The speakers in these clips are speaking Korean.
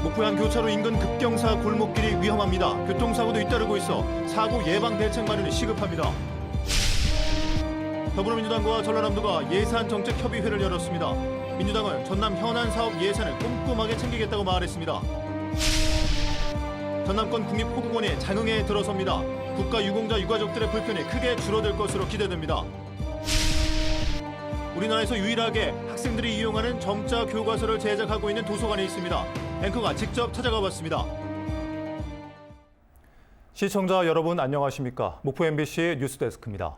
목포 한 교차로 인근 급경사 골목길이 위험합니다. 교통사고도 잇따르고 있어 사고 예방 대책 마련이 시급합니다. 더불어민주당과 전라남도가 예산정책협의회를 열었습니다. 민주당은 전남 현안 사업 예산을 꼼꼼하게 챙기겠다고 말했습니다. 전남권 국립호국원이 장흥에 들어섭니다. 국가유공자 유가족들의 불편이 크게 줄어들 것으로 기대됩니다. 우리나라에서 유일하게 학생들이 이용하는 점자 교과서를 제작하고 있는 도서관이 있습니다. 앵커가 직접 찾아가 봤습니다. 시청자 여러분 안녕하십니까? 목포 MBC 뉴스데스크입니다.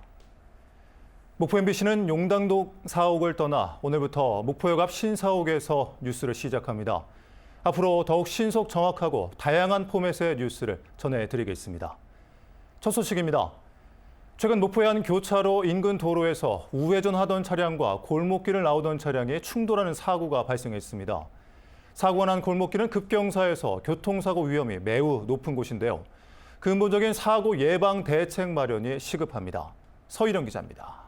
목포 MBC는 용당동 사옥을 떠나 오늘부터 목포역 앞 신사옥에서 뉴스를 시작합니다. 앞으로 더욱 신속 정확하고 다양한 포맷의 뉴스를 전해드리겠습니다. 첫 소식입니다. 최근 목포의 한 교차로 인근 도로에서 우회전하던 차량과 골목길을 나오던 차량이 충돌하는 사고가 발생했습니다. 사고가 난 골목길은 급경사에서 교통사고 위험이 매우 높은 곳인데요. 근본적인 사고 예방 대책 마련이 시급합니다. 서희령 기자입니다.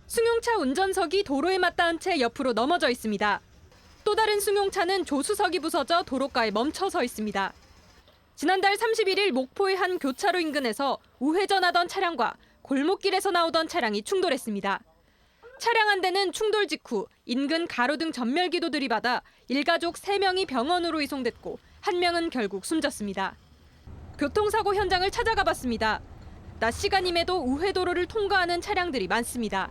승용차 운전석이 도로에 맞닿은 채 옆으로 넘어져 있습니다. 또 다른 승용차는 조수석이 부서져 도로가에 멈춰서 있습니다. 지난달 31일 목포의 한 교차로 인근에서 우회전하던 차량과 골목길에서 나오던 차량이 충돌했습니다. 차량 한 대는 충돌 직후 인근 가로등 전멸기도 들이받아 일가족 3명이 병원으로 이송됐고 한 명은 결국 숨졌습니다. 교통사고 현장을 찾아가 봤습니다. 낮 시간임에도 우회도로를 통과하는 차량들이 많습니다.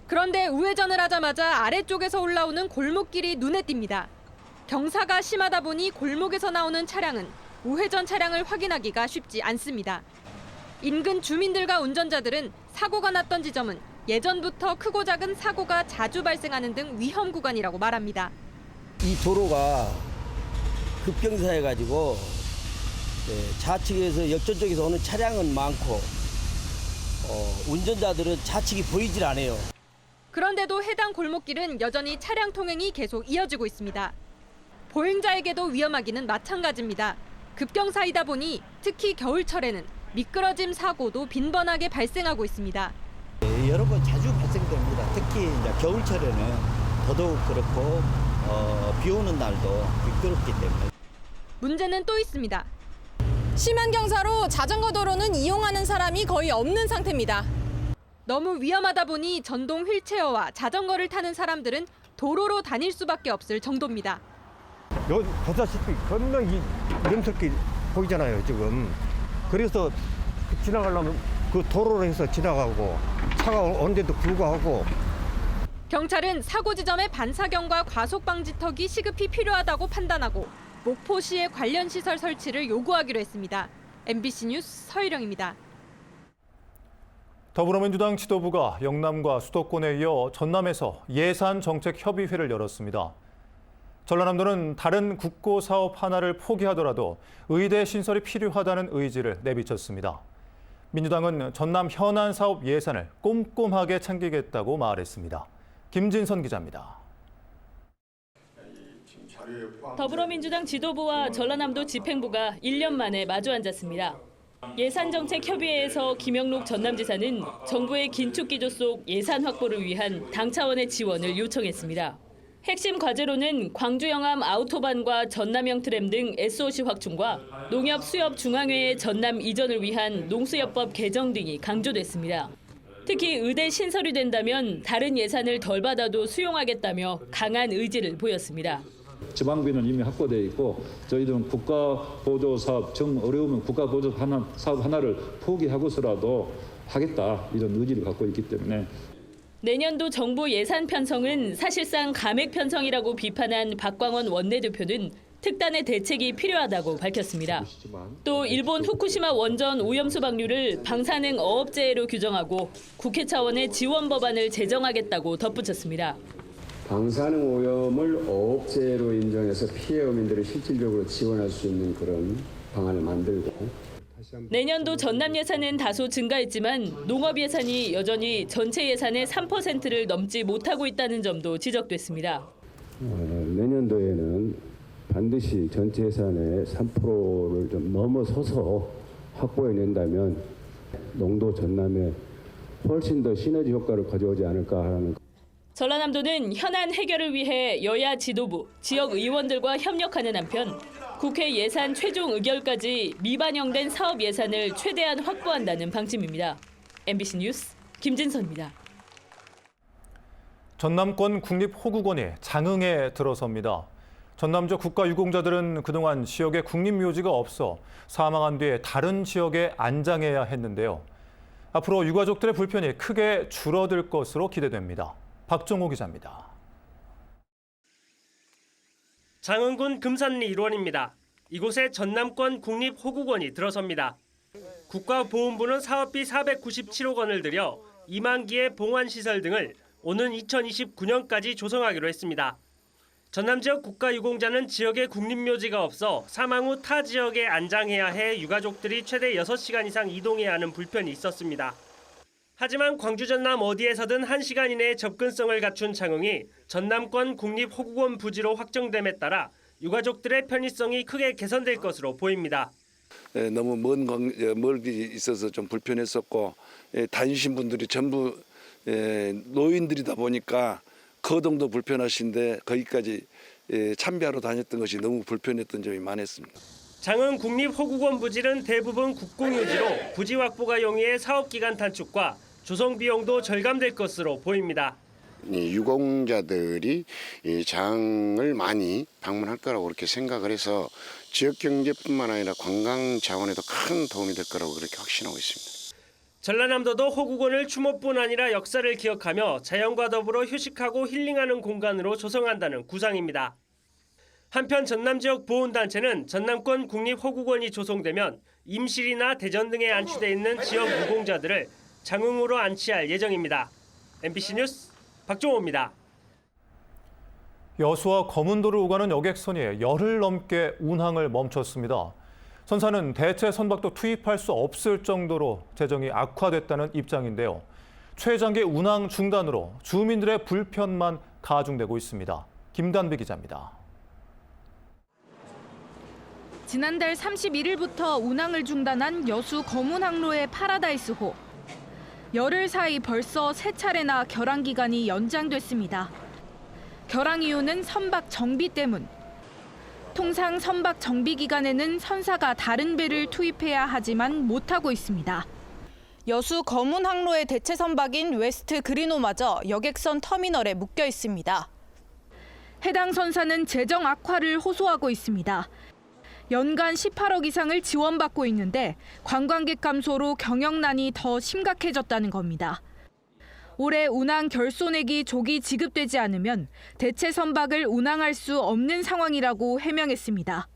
그런데 우회전을 하자마자 아래쪽에서 올라오는 골목길이 눈에 띕니다. 경사가 심하다 보니 골목에서 나오는 차량은 우회전 차량을 확인하기가 쉽지 않습니다. 인근 주민들과 운전자들은 사고가 났던 지점은 예전부터 크고 작은 사고가 자주 발생하는 등 위험 구간이라고 말합니다. 이 도로가 급경사해가지고 좌측에서 역전 쪽에서 오는 차량은 많고 운전자들은 좌측이 보이질 않아요. 그런데도 해당 골목길은 여전히 차량 통행이 계속 이어지고 있습니다. 보행자에게도 위험하기는 마찬가지입니다. 급경사이다 보니 특히 겨울철에는 미끄러짐 사고도 빈번하게 발생하고 있습니다. 여러 번 자주 발생됩니다. 특히 이제 겨울철에는 더더욱 그렇고 비 오는 날도 미끄럽기 때문에. 문제는 또 있습니다. 심한 경사로 자전거 도로는 이용하는 사람이 거의 없는 상태입니다. 너무 위험하다 보니 전동 휠체어와 자전거를 타는 사람들은 도로로 다닐 수밖에 없을 정도입니다. 여기 보다시피 겁나 위험스럽게 보이잖아요, 지금. 그래서 지나가려면 그 도로로 해서 지나가고 차가 오는데도 불구하고. 경찰은 사고 지점의 반사경과 과속 방지턱이 시급히 필요하다고 판단하고 목포시의 관련 시설 설치를 요구하기로 했습니다. MBC 뉴스 서희령입니다. 더불어민주당 지도부가 영남과 수도권에 이어 전남에서 예산정책협의회를 열었습니다. 전라남도는 다른 국고 사업 하나를 포기하더라도 의대 신설이 필요하다는 의지를 내비쳤습니다. 민주당은 전남 현안 사업 예산을 꼼꼼하게 챙기겠다고 말했습니다. 김진선 기자입니다. 더불어민주당 지도부와 전라남도 집행부가 1년 만에 마주 앉았습니다. 예산정책협의회에서 김영록 전남지사는 정부의 긴축기조 속 예산 확보를 위한 당 차원의 지원을 요청했습니다. 핵심 과제로는 광주 영암 아우토반과 전남형 트램 등 SOC 확충과 농협 수협 중앙회의 전남 이전을 위한 농수협법 개정 등이 강조됐습니다. 특히 의대 신설이 된다면 다른 예산을 덜 받아도 수용하겠다며 강한 의지를 보였습니다. 지방비는 이미 확보되어 있고 저희들은 국가보조사업 정 어려우면 국가보조 사업 하나를 포기하고서라도 하겠다 이런 의지를 갖고 있기 때문에 내년도 정부 예산 편성은 사실상 감액 편성이라고 비판한 박광원 원내대표는 특단의 대책이 필요하다고 밝혔습니다. 또 일본 후쿠시마 원전 오염수 방류를 방사능 어업재해로 규정하고 국회 차원의 지원 법안을 제정하겠다고 덧붙였습니다. 방사능 오염을 어업재해로 인정해서 피해 어민들을 실질적으로 지원할 수 있는 그런 방안을 만들고 내년도 전남 예산은 다소 증가했지만 농업 예산이 여전히 전체 예산의 3%를 넘지 못하고 있다는 점도 지적됐습니다. 내년도에는 반드시 전체 예산의 3%를 좀 넘어서서 확보해낸다면 농도 전남에 훨씬 더 시너지 효과를 가져오지 않을까 하는. 전라남도는 현안 해결을 위해 여야 지도부, 지역 의원들과 협력하는 한편 국회 예산 최종 의결까지 미반영된 사업 예산을 최대한 확보한다는 방침입니다. MBC 뉴스 김진선입니다. 전남권 국립호국원이 장흥에 들어섭니다. 전남적 국가유공자들은 그동안 지역에 국립묘지가 없어 사망한 뒤에 다른 지역에 안장해야 했는데요. 앞으로 유가족들의 불편이 크게 줄어들 것으로 기대됩니다. 박정호 기자입니다. 장흥군 금산리 일원입니다. 이곳에 전남권 국립호국원이 들어섭니다. 국가보훈부는 사업비 497억 원을 들여 2만 기의 봉환시설 등을 오는 2029년까지 조성하기로 했습니다. 전남 지역 국가유공자는 지역에 국립묘지가 없어 사망 후 타 지역에 안장해야 해 유가족들이 최대 6시간 이상 이동해야 하는 불편이 있었습니다. 하지만 광주 전남 어디에서든 1시간 이내에 접근성을 갖춘 장흥이 전남권 국립호국원 부지로 확정됨에 따라 유가족들의 편의성이 크게 개선될 것으로 보입니다. 너무 멀리 있어서 좀 불편했었고 다니신 분들이 전부 노인들이다 보니까 거동도 불편하신데 거기까지 참배하러 다녔던 것이 너무 불편했던 점이 많았습니다. 장흥 국립호국원 부지는 대부분 국공유지로 부지 확보가 용이해 사업기간 단축과 조성 비용도 절감될 것으로 보입니다. 유공자들이 장을 많이 방문할 거라고 그렇게 생각을 해서 지역 경제뿐만 아니라 관광 자원에도 큰 도움이 될 거라고 그렇게 확신하고 있습니다. 전라남도도 호국원을 추모뿐 아니라 역사를 기억하며 자연과 더불어 휴식하고 힐링하는 공간으로 조성한다는 구상입니다. 한편 전남 지역 보훈단체는 전남권 국립호국원이 조성되면 임실이나 대전 등에 안치돼 있는 지역 유공자들을 장흥으로 안치할 예정입니다. MBC 뉴스 박종호입니다. 여수와 거문도를 오가는 여객선이 열흘 넘게 운항을 멈췄습니다. 선사는 대체 선박도 투입할 수 없을 정도로 재정이 악화됐다는 입장인데요. 최장기 운항 중단으로 주민들의 불편만 가중되고 있습니다. 김단비 기자입니다. 지난달 31일부터 운항을 중단한 여수 거문항로의 파라다이스호. 열흘 사이 벌써 3차례나 결항 기간이 연장됐습니다. 결항 이유는 선박 정비 때문. 통상 선박 정비 기간에는 선사가 다른 배를 투입해야 하지만 못하고 있습니다. 여수 거문항로의 대체 선박인 웨스트 그리노마저 여객선 터미널에 묶여 있습니다. 해당 선사는 재정 악화를 호소하고 있습니다. 연간 18억 이상을 지원받고 있는데 관광객 감소로 경영난이 더 심각해졌다는 겁니다. 올해 운항 결손액이 조기 지급되지 않으면 대체 선박을 운항할 수 없는 상황이라고 해명했습니다.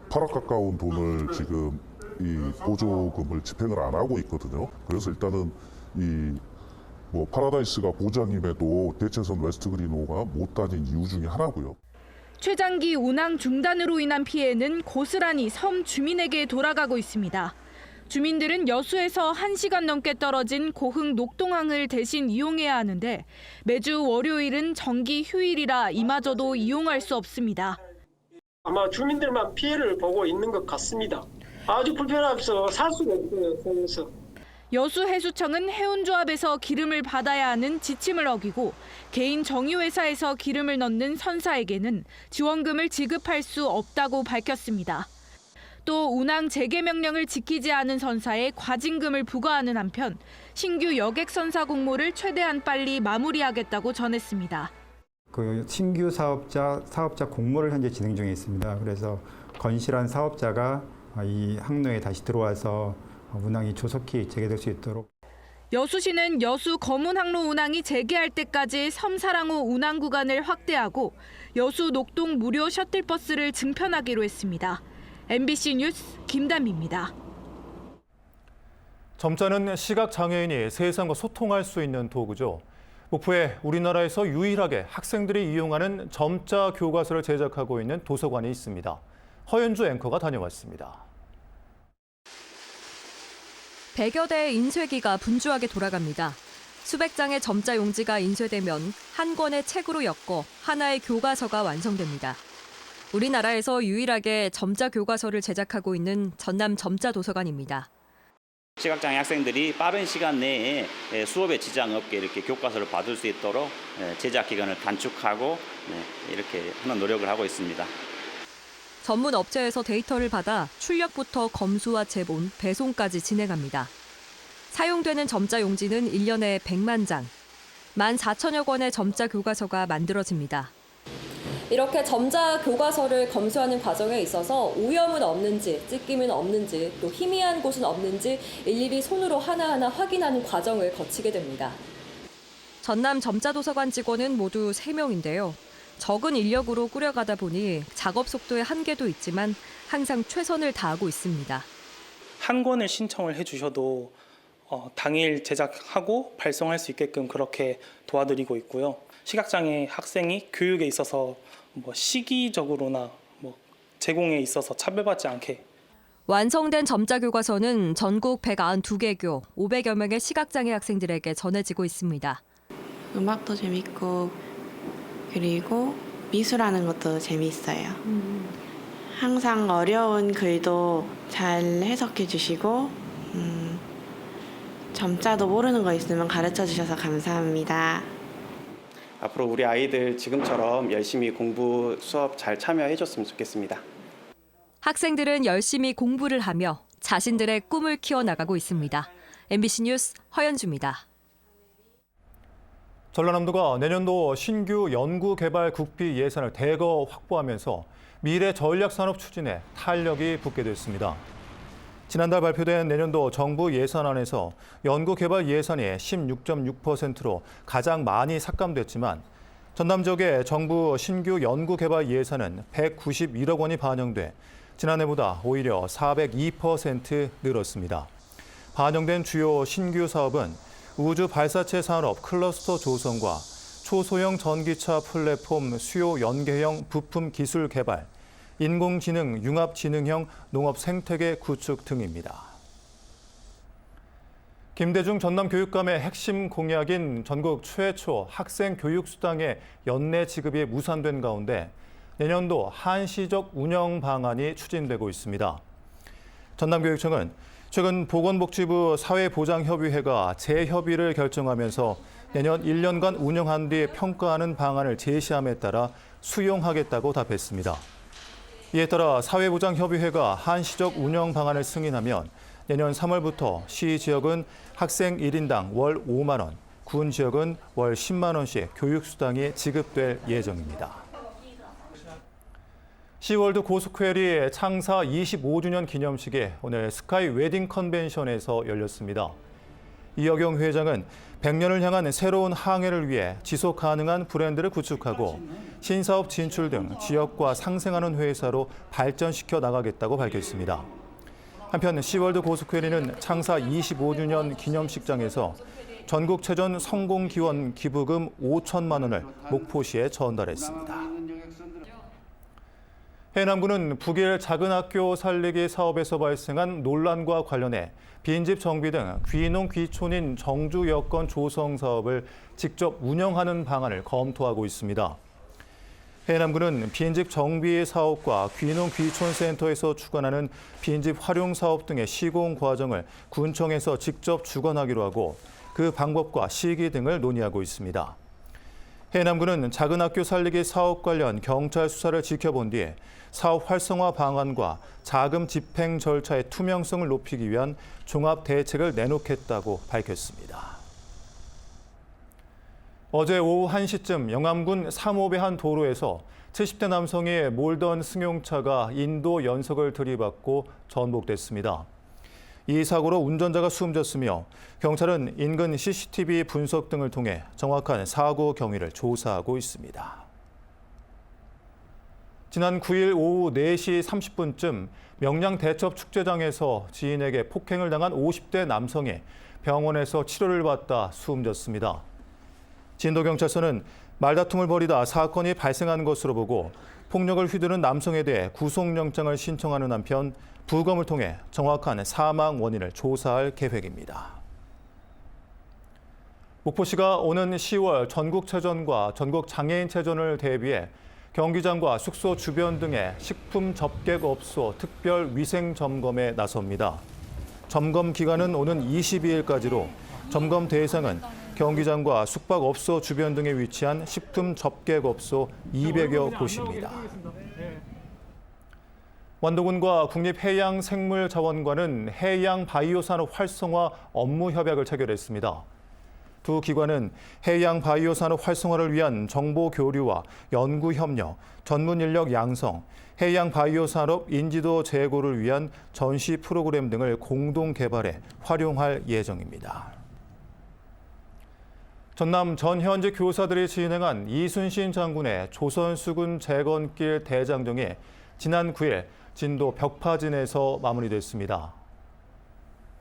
8억 가까운 돈을 지금 이 보조금을 집행을 안 하고 있거든요. 그래서 일단은 이 파라다이스가 보장임에도 대체선 웨스트 그리노가 못 다닌 이유 중에 하나고요. 최장기 운항 중단으로 인한 피해는 고스란히 섬 주민에게 돌아가고 있습니다. 주민들은 여수에서 1시간 넘게 떨어진 고흥 녹동항을 대신 이용해야 하는데 매주 월요일은 정기 휴일이라 이마저도 이용할 수 없습니다. 아마 주민들만 피해를 보고 있는 것 같습니다. 아주 불편해서 살 수가 없어요. 그래서 여수해수청은 해운조합에서 기름을 받아야 하는 지침을 어기고 개인 정유회사에서 기름을 넣는 선사에게는 지원금을 지급할 수 없다고 밝혔습니다. 또 운항 재개 명령을 지키지 않은 선사에 과징금을 부과하는 한편 신규 여객 선사 공모를 최대한 빨리 마무리하겠다고 전했습니다. 그 신규 사업자 공모를 현재 진행 중에 있습니다. 그래서 건실한 사업자가 이 항로에 다시 들어와서 운항이 조속히 재개될 수 있도록. 여수시는 여수 거문항로 운항이 재개할 때까지 섬사랑호 운항 구간을 확대하고 여수 녹동 무료 셔틀버스를 증편하기로 했습니다. MBC 뉴스 김단비입니다. 점자는 시각장애인이 세상과 소통할 수 있는 도구죠. 목포에 우리나라에서 유일하게 학생들이 이용하는 점자 교과서를 제작하고 있는 도서관이 있습니다. 허연주 앵커가 다녀왔습니다. 100여 대의 인쇄기가 분주하게 돌아갑니다. 수백 장의 점자 용지가 인쇄되면 한 권의 책으로 엮어 하나의 교과서가 완성됩니다. 우리나라에서 유일하게 점자 교과서를 제작하고 있는 전남 점자 도서관입니다. 시각장애 학생들이 빠른 시간 내에 수업에 지장 없게 이렇게 교과서를 받을 수 있도록 제작 기간을 단축하고 이렇게 하는 노력을 하고 있습니다. 전문 업체에서 데이터를 받아 출력부터 검수와 제본, 배송까지 진행합니다. 사용되는 점자 용지는 1년에 100만 장, 14,000여 권의 점자 교과서가 만들어집니다. 이렇게 점자 교과서를 검수하는 과정에 있어서 오염은 없는지, 찢김은 없는지, 또 희미한 곳은 없는지 일일이 손으로 하나하나 확인하는 과정을 거치게 됩니다. 전남 점자도서관 직원은 모두 3명인데요. 적은 인력으로 꾸려가다 보니 작업 속도에 한계도 있지만 항상 최선을 다하고 있습니다. 한 권을 신청을 해주셔도 당일 제작하고 발송할 수 있게끔 그렇게 도와드리고 있고요. 시각장애 학생이 교육에 있어서 시기적으로나 제공에 있어서 차별받지 않게. 완성된 점자 교과서는 전국 192개 교, 500여 명의 시각장애 학생들에게 전해지고 있습니다. 음악도 재밌고 그리고 미술하는 것도 재미있어요. 항상 어려운 글도 잘 해석해 주시고 점자도 모르는 거 있으면 가르쳐 주셔서 감사합니다. 앞으로 우리 아이들 지금처럼 열심히 공부 수업 잘 참여해 줬으면 좋겠습니다. 학생들은 열심히 공부를 하며 자신들의 꿈을 키워나가고 있습니다. MBC 뉴스 허연주입니다. 전라남도가 내년도 신규 연구개발 국비 예산을 대거 확보하면서 미래 전략산업 추진에 탄력이 붙게 됐습니다. 지난달 발표된 내년도 정부 예산안에서 연구개발 예산이 16.6%로 가장 많이 삭감됐지만 전남 지역의 정부 신규 연구개발 예산은 191억 원이 반영돼 지난해보다 오히려 402% 늘었습니다. 반영된 주요 신규 사업은 우주 발사체 산업 클러스터 조성과 초소형 전기차 플랫폼 수요 연계형 부품 기술 개발, 인공지능 융합지능형 농업 생태계 구축 등입니다. 김대중 전남교육감의 핵심 공약인 전국 최초 학생 교육수당의 연내 지급이 무산된 가운데 내년도 한시적 운영 방안이 추진되고 있습니다. 전남교육청은 최근 보건복지부 사회보장협의회가 재협의를 결정하면서 내년 1년간 운영한 뒤 평가하는 방안을 제시함에 따라 수용하겠다고 답했습니다. 이에 따라 사회보장협의회가 한시적 운영 방안을 승인하면 내년 3월부터 시 지역은 학생 1인당 월 5만 원, 군 지역은 월 10만 원씩 교육수당이 지급될 예정입니다. 시월드 고스퀘리 창사 25주년 기념식이 오늘 스카이 웨딩 컨벤션에서 열렸습니다. 이혁영 회장은 100년을 향한 새로운 항해를 위해 지속 가능한 브랜드를 구축하고 신사업 진출 등 지역과 상생하는 회사로 발전시켜 나가겠다고 밝혔습니다. 한편 시월드 고스퀘리는 창사 25주년 기념식장에서 전국체전 성공기원 기부금 5천만 원을 목포시에 전달했습니다. 해남군은 북일 작은 학교 살리기 사업에서 발생한 논란과 관련해 빈집 정비 등 귀농 귀촌인 정주 여건 조성 사업을 직접 운영하는 방안을 검토하고 있습니다. 해남군은 빈집 정비 사업과 귀농 귀촌 센터에서 주관하는 빈집 활용 사업 등의 시공 과정을 군청에서 직접 주관하기로 하고 그 방법과 시기 등을 논의하고 있습니다. 해남군은 작은 학교 살리기 사업 관련 경찰 수사를 지켜본 뒤에 사업 활성화 방안과 자금 집행 절차의 투명성을 높이기 위한 종합 대책을 내놓겠다고 밝혔습니다. 어제 오후 1시쯤 영암군 삼호배 한 도로에서 70대 남성이 몰던 승용차가 인도 연석을 들이받고 전복됐습니다. 이 사고로 운전자가 숨졌으며 경찰은 인근 CCTV 분석 등을 통해 정확한 사고 경위를 조사하고 있습니다. 지난 9일 오후 4시 30분쯤 명량 대첩 축제장에서 지인에게 폭행을 당한 50대 남성이 병원에서 치료를 받다 숨졌습니다. 진도경찰서는 말다툼을 벌이다 사건이 발생한 것으로 보고 폭력을 휘두른 남성에 대해 구속영장을 신청하는 한편 부검을 통해 정확한 사망 원인을 조사할 계획입니다. 목포시가 오는 10월 전국체전과 전국장애인체전을 대비해 경기장과 숙소 주변 등의 식품 접객업소 특별 위생 점검에 나섭니다. 점검 기간은 오는 22일까지로 점검 대상은 경기장과 숙박업소 주변 등에 위치한 식품 접객업소 200여 곳입니다. 완도군과 국립해양생물자원관은 해양 바이오산업 활성화 업무 협약을 체결했습니다. 두 기관은 해양 바이오산업 활성화를 위한 정보 교류와 연구 협력, 전문 인력 양성, 해양 바이오산업 인지도 제고를 위한 전시 프로그램 등을 공동 개발해 활용할 예정입니다. 전남 전현직 교사들이 진행한 이순신 장군의 조선수군 재건길 대장정이 지난 9일 진도 벽파진에서 마무리됐습니다.